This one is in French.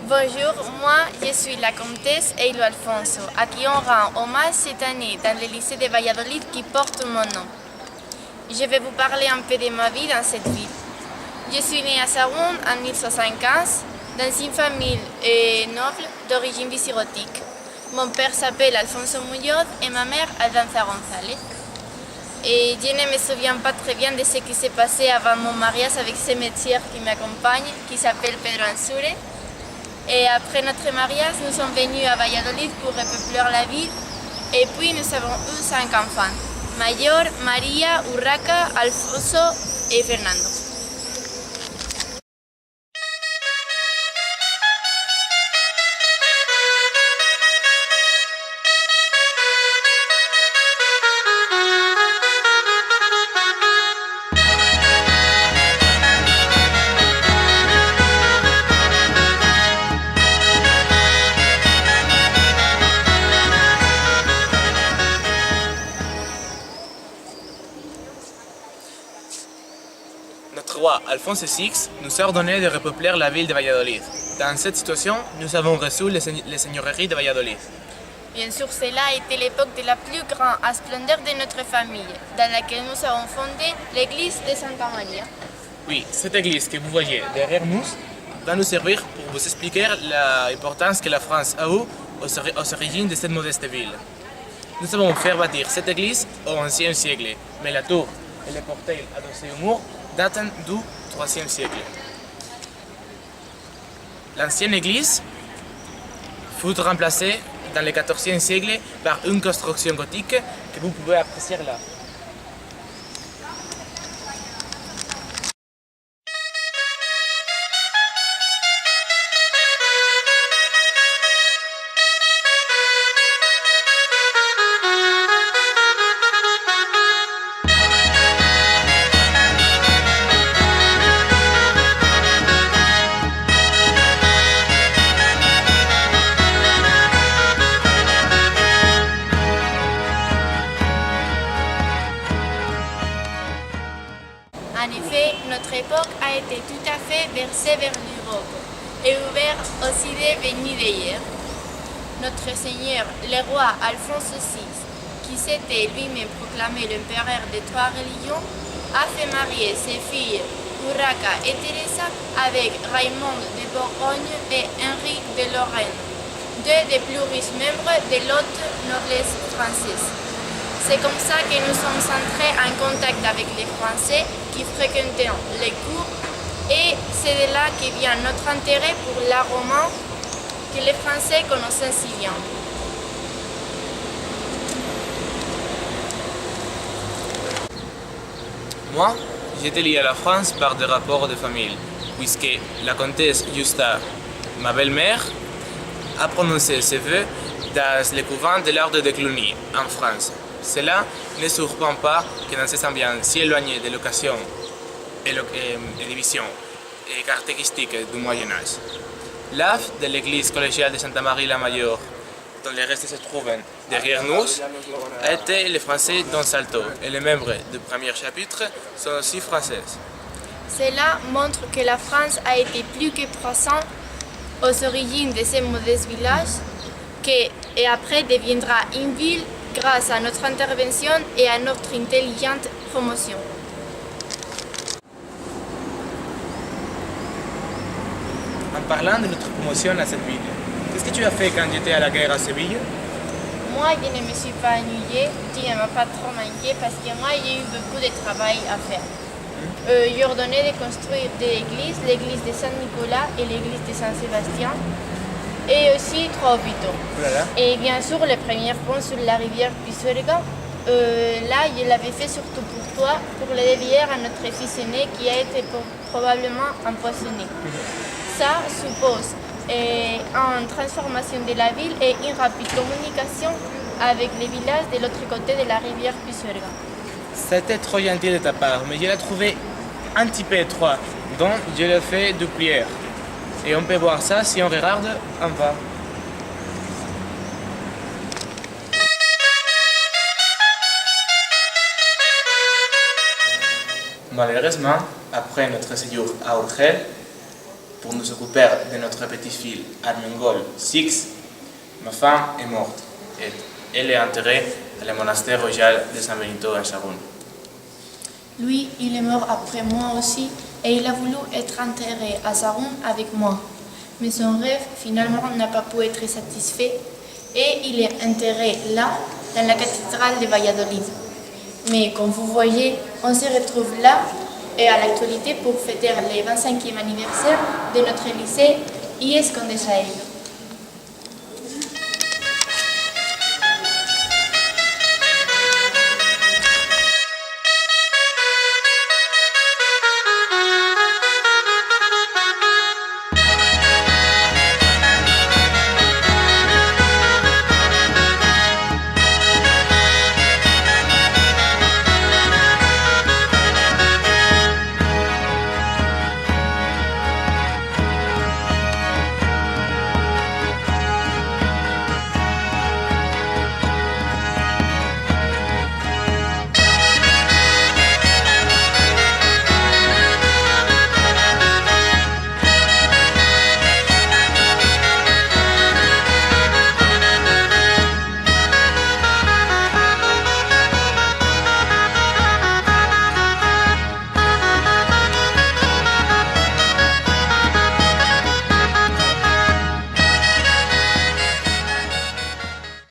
Bonjour, moi je suis la comtesse Eilo Alfonso, à qui on rend hommage cette année dans le lycée de Valladolid qui porte mon nom. Je vais vous parler un peu de ma vie dans cette ville. Je suis née à Sahagún en 1915 dans une famille noble d'origine visigothique. Mon père s'appelle Alfonso Muñoz et ma mère Aldanza González. Et je ne me souviens pas très bien de ce qui s'est passé avant mon mariage avec ce métier qui m'accompagne, qui s'appelle Pedro Ansure. Et après notre mariage, nous sommes venus à Valladolid pour repeupler la ville. Et puis nous avons eu 5 enfants. Mayor, María, Urraca, Alfonso et Fernando. Notre roi Alphonse VI nous a ordonné de repeupler la ville de Valladolid. Dans cette situation, nous avons reçu les seigneuries de Valladolid. Bien sûr, cela a été l'époque de la plus grande splendeur de notre famille, dans laquelle nous avons fondé l'église de Santa Maria. Oui, cette église que vous voyez derrière nous va nous servir pour vous expliquer l'importance que la France a eue aux origines de cette modeste ville. Nous avons fait bâtir cette église au XIe siècle, mais la tour et le portail adossés au mur datent du IIIe siècle. L'ancienne église fut remplacée dans le XIVe siècle par une construction gothique que vous pouvez apprécier là. En effet, notre époque a été tout à fait versée vers l'Europe et ouverte aux idées venues d'ailleurs. Notre Seigneur, le roi Alphonse VI, qui s'était lui-même proclamé l'empereur des 3 religions, a fait marier ses filles Urraca et Teresa avec Raymond de Bourgogne et Henri de Lorraine, 2 des plus riches membres de l'haute noblesse française. C'est comme ça que nous sommes entrés en contact avec les Français qui fréquentaient les cours et c'est de là que vient notre intérêt pour l'art roman que les Français connaissaient si bien. Moi, j'étais lié à la France par des rapports de famille, puisque la comtesse Justa, ma belle-mère, a prononcé ses vœux dans le couvent de l'ordre de Cluny, en France. Cela ne surprend pas que dans ces ambiances si éloignées de l'occasion et des visions et caractéristiques du Moyen-Âge. L'ave de l'église collégiale de Santa Maria la Mayor, dont les restes se trouvent derrière nous, a été le français Don Salto et les membres du premier chapitre sont aussi françaises. Cela montre que la France a été plus que présente aux origines de ces modestes villages et après deviendra une ville grâce à notre intervention et à notre intelligente promotion. En parlant de notre promotion à cette ville, qu'est-ce que tu as fait quand j'étais à la guerre à Séville? Moi, je ne me suis pas ennuyée, je ne m'a pas trop manqué parce que moi, j'ai eu beaucoup de travail à faire. J'ai ordonné de construire 2 églises, l'église de Saint-Nicolas et l'église de Saint-Sébastien, et aussi 3 hôpitaux. Voilà. Et bien sûr, le premier pont sur la rivière Pisuerga, là, je l'avais fait surtout pour toi, pour le dévier à notre fils aîné qui a été probablement empoisonné. Ça suppose une transformation de la ville et une rapide communication avec les villages de l'autre côté de la rivière Pisuerga. C'était trop gentil de ta part, mais je l'ai trouvé un petit peu étroit, donc je l'ai fait duplier. Et on peut voir ça si on regarde en bas. Malheureusement, après notre séjour à Urgel, pour nous occuper de notre petite fille Armengol 6, ma femme est morte et elle est enterrée à le monastère royal de San Benito en Sarun. Lui, il est mort après moi aussi et il a voulu être enterré à Sarun avec moi. Mais son rêve, finalement, n'a pas pu être satisfait et il est enterré là, dans la cathédrale de Valladolid. Mais comme vous voyez, on se retrouve là et à l'actualité pour fêter le 25e anniversaire de notre lycée IES Condesa Ello.